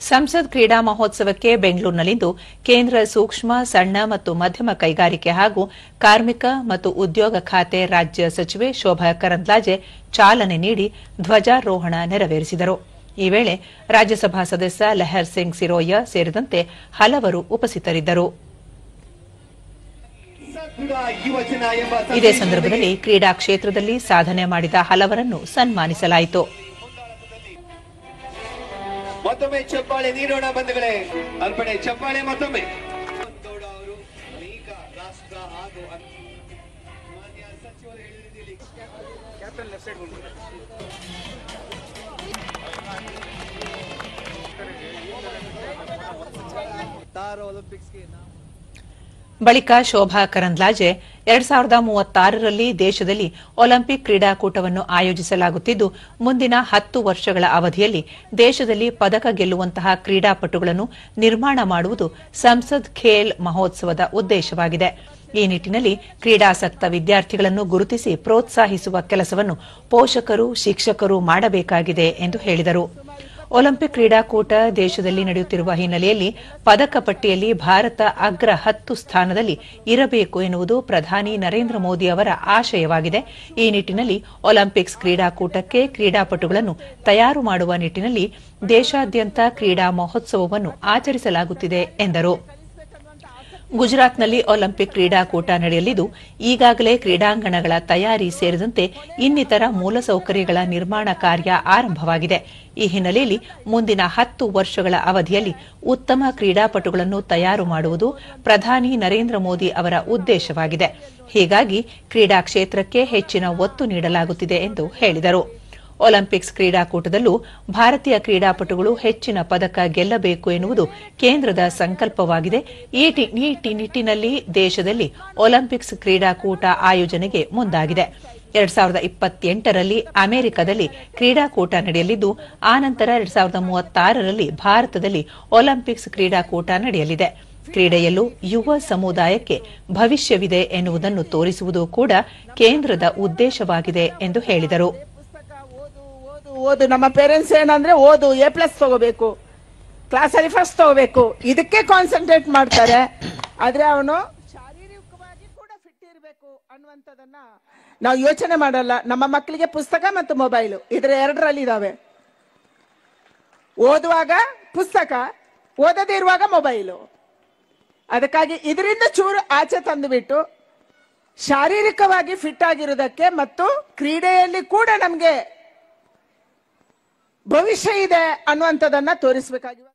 ಸಂಸತ್ ಕ್ರೀಡಾ ಮಹೋತ್ಸವಕ್ಕೆ ಬೆಂಗಳೂರಿನಲ್ಲಿಂದು ಕೇಂದ್ರ ಸೂಕ್ಷ್ಮ ಸಣ್ಣ ಮತ್ತು ಮಧ್ಯಮ ಕೈಗಾರಿಕೆ ಹಾಗೂ ಕಾರ್ಮಿಕ ಮತ್ತು ಉದ್ಯೋಗ ಖಾತೆ ರಾಜ್ಯ ಸಚಿವೆ ಶೋಭಾ ಕರಂದ್ಲಾಜೆ ಚಾಲನೆ ನೀಡಿ ಧ್ವಜಾರೋಹಣ ನೆರವೇರಿಸಿದರು. ಈ ವೇಳೆ ರಾಜ್ಯಸಭಾ ಸದಸ್ಯ ಲಹರ್ ಸಿಂಗ್ ಸಿರೋಯ ಸೇರಿದಂತೆ ಹಲವರು ಉಪಸ್ಥಿತರಿದ್ದರು. ಇದೇ ಸಂದರ್ಭದಲ್ಲಿ ಕ್ರೀಡಾ ಕ್ಷೇತ್ರದಲ್ಲಿ ಸಾಧನೆ ಮಾಡಿದ ಹಲವರನ್ನು ಸನ್ಮಾನಿಸಲಾಯಿತು. ಮತ್ತೊಮ್ಮೆ ಚಪ್ಪಾಳೆ ನೀಡೋಣ ಬಂಧುಗಳೇ. ಅರ್ಪಣೆ ಚಪ್ಪಾಳೆ ಮತ್ತೊಮ್ಮೆ. ರಾಷ್ಟ್ರ ಹಾಗೂ ಮಾನ್ಯ ಸಚಿವರು ಹೇಳಿದ್ದೀರಿ ಕ್ಯಾಪ್ಟನ್ ಲೆಫ್ಟ್ ಸೈಡ್ ಒಲಿಂಪಿಕ್ಸ್ಗೆ ಬಳಿಕ ಶೋಭಾ ಕರಂದ್ಲಾಜೆ 2036ರಲ್ಲಿ ದೇಶದಲ್ಲಿ ಒಲಿಂಪಿಕ್ ಕ್ರೀಡಾಕೂಟವನ್ನು ಆಯೋಜಿಸಲಾಗುತ್ತಿದ್ದು, ಮುಂದಿನ 10 ವರ್ಷಗಳ ಅವಧಿಯಲ್ಲಿ ದೇಶದಲ್ಲಿ ಪದಕ ಗೆಲ್ಲುವಂತಹ ಕ್ರೀಡಾಪಟುಗಳನ್ನು ನಿರ್ಮಾಣ ಮಾಡುವುದು ಸಂಸದ್ ಖೇಲ್ ಮಹೋತ್ಸವದ ಉದ್ದೇಶವಾಗಿದೆ. ಈ ನಿಟ್ಟಿನಲ್ಲಿ ಕ್ರೀಡಾಸಕ್ತ ವಿದ್ಯಾರ್ಥಿಗಳನ್ನು ಗುರುತಿಸಿ ಪ್ರೋತ್ಸಾಹಿಸುವ ಕೆಲಸವನ್ನು ಪೋಷಕರು, ಶಿಕ್ಷಕರು ಮಾಡಬೇಕಾಗಿದೆ ಎಂದು ಹೇಳಿದರು. ಒಲಿಂಪಿಕ್ ಕ್ರೀಡಾಕೂಟ ದೇಶದಲ್ಲಿ ನಡೆಯುತ್ತಿರುವ ಹಿನ್ನೆಲೆಯಲ್ಲಿ ಪದಕ ಪಟ್ಟಿಯಲ್ಲಿ ಭಾರತ ಅಗ್ರ 10 ಸ್ಥಾನದಲ್ಲಿ ಇರಬೇಕು ಎನ್ನುವುದು ಪ್ರಧಾನಿ ನರೇಂದ್ರ ಮೋದಿ ಅವರ ಆಶಯವಾಗಿದೆ. ಈ ನಿಟ್ಟಿನಲ್ಲಿ ಒಲಿಂಪಿಕ್ಸ್ ಕ್ರೀಡಾಕೂಟಕ್ಕೆ ಕ್ರೀಡಾಪಟುಗಳನ್ನು ತಯಾರು ಮಾಡುವ ನಿಟ್ಟಿನಲ್ಲಿ ದೇಶಾದ್ಯಂತ ಕ್ರೀಡಾ ಮಹೋತ್ಸವವನ್ನು ಆಚರಿಸಲಾಗುತ್ತಿದೆ ಎಂದರು. ಗುಜರಾತ್ನಲ್ಲಿ ಒಲಿಂಪಿಕ್ ಕ್ರೀಡಾಕೂಟ ನಡೆಯಲಿದ್ದು, ಈಗಾಗಲೇ ಕ್ರೀಡಾಂಗಣಗಳ ತಯಾರಿ ಸೇರಿದಂತೆ ಇನ್ನಿತರ ಮೂಲಸೌಕರ್ಯಗಳ ನಿರ್ಮಾಣ ಕಾರ್ಯ ಆರಂಭವಾಗಿದೆ. ಈ ಹಿನ್ನೆಲೆಯಲ್ಲಿ ಮುಂದಿನ 10 ವರ್ಷಗಳ ಅವಧಿಯಲ್ಲಿ ಉತ್ತಮ ಕ್ರೀಡಾಪಟುಗಳನ್ನು ತಯಾರು ಮಾಡುವುದು ಪ್ರಧಾನಿ ನರೇಂದ್ರ ಮೋದಿ ಅವರ ಉದ್ದೇಶವಾಗಿದೆ. ಹೀಗಾಗಿ ಕ್ರೀಡಾ ಕ್ಷೇತ್ರಕ್ಕೆ ಹೆಚ್ಚಿನ ಒತ್ತು ನೀಡಲಾಗುತ್ತಿದೆ ಎಂದು ಹೇಳಿದರು. ಒಲಿಂಪಿಕ್ಸ್ ಕ್ರೀಡಾಕೂಟದಲ್ಲೂ ಭಾರತೀಯ ಕ್ರೀಡಾಪಟುಗಳು ಹೆಚ್ಚಿನ ಪದಕ ಗೆಲ್ಲಬೇಕು ಎನ್ನುವುದು ಕೇಂದ್ರದ ಸಂಕಲ್ಪವಾಗಿದೆ. ಈ ನಿಟ್ಟಿನಲ್ಲಿ ದೇಶದಲ್ಲಿ ಒಲಿಂಪಿಕ್ಸ್ ಕ್ರೀಡಾಕೂಟ ಆಯೋಜನೆಗೆ ಮುಂದಾಗಿದೆ. 2028ರಲ್ಲಿ ಅಮೆರಿಕದಲ್ಲಿ ಕ್ರೀಡಾಕೂಟ ನಡೆಯಲಿದ್ದು, ಆನಂತರ 2036ರಲ್ಲಿ ಭಾರತದಲ್ಲಿ ಒಲಿಂಪಿಕ್ಸ್ ಕ್ರೀಡಾಕೂಟ ನಡೆಯಲಿದೆ. ಕ್ರೀಡೆಯಲ್ಲೂ ಯುವ ಸಮುದಾಯಕ್ಕೆ ಭವಿಷ್ಯವಿದೆ ಎನ್ನುವುದನ್ನು ತೋರಿಸುವುದು ಕೂಡ ಕೇಂದ್ರದ ಉದ್ದೇಶವಾಗಿದೆ ಎಂದು ಹೇಳಿದರು. ಓದು ನಮ್ಮ ಪೇರೆಂಟ್ಸ್ ಏನಂದ್ರೆ ಓದು A+ ತಗೋಬೇಕು, ಕ್ಲಾಸಲ್ಲಿ ಫಸ್ಟ್ ತಗೋಬೇಕು, ಇದಕ್ಕೆ ಕಾನ್ಸಂಟ್ರೇಟ್ ಮಾಡ್ತಾರೆ. ಆದ್ರೆ ಅವನು ಶಾರೀರಿಕವಾಗಿ ಕೂಡ ಫಿಟ್ ಇರಬೇಕು ಅನ್ನುವಂಥದ್ದನ್ನ ನಾವು ಯೋಚನೆ ಮಾಡಲ್ಲ. ನಮ್ಮ ಮಕ್ಕಳಿಗೆ ಪುಸ್ತಕ ಮತ್ತು ಮೊಬೈಲು ಇದ್ರ ಎರಡರಲ್ಲಿ ಇದಾವೆ. ಓದುವಾಗ ಪುಸ್ತಕ, ಓದದೇ ಇರುವಾಗ ಮೊಬೈಲು. ಅದಕ್ಕಾಗಿ ಇದರಿಂದ ಚೂರು ಆಚೆ ತಂದುಬಿಟ್ಟು ಶಾರೀರಿಕವಾಗಿ ಫಿಟ್ ಆಗಿರೋದಕ್ಕೆ ಮತ್ತು ಕ್ರೀಡೆಯಲ್ಲಿ ಕೂಡ ನಮ್ಗೆ ಭವಿಷ್ಯ ಇದೆ ಅನ್ನುವಂಥದ್ದನ್ನ ತೋರಿಸಬೇಕಾಗಿದೆ.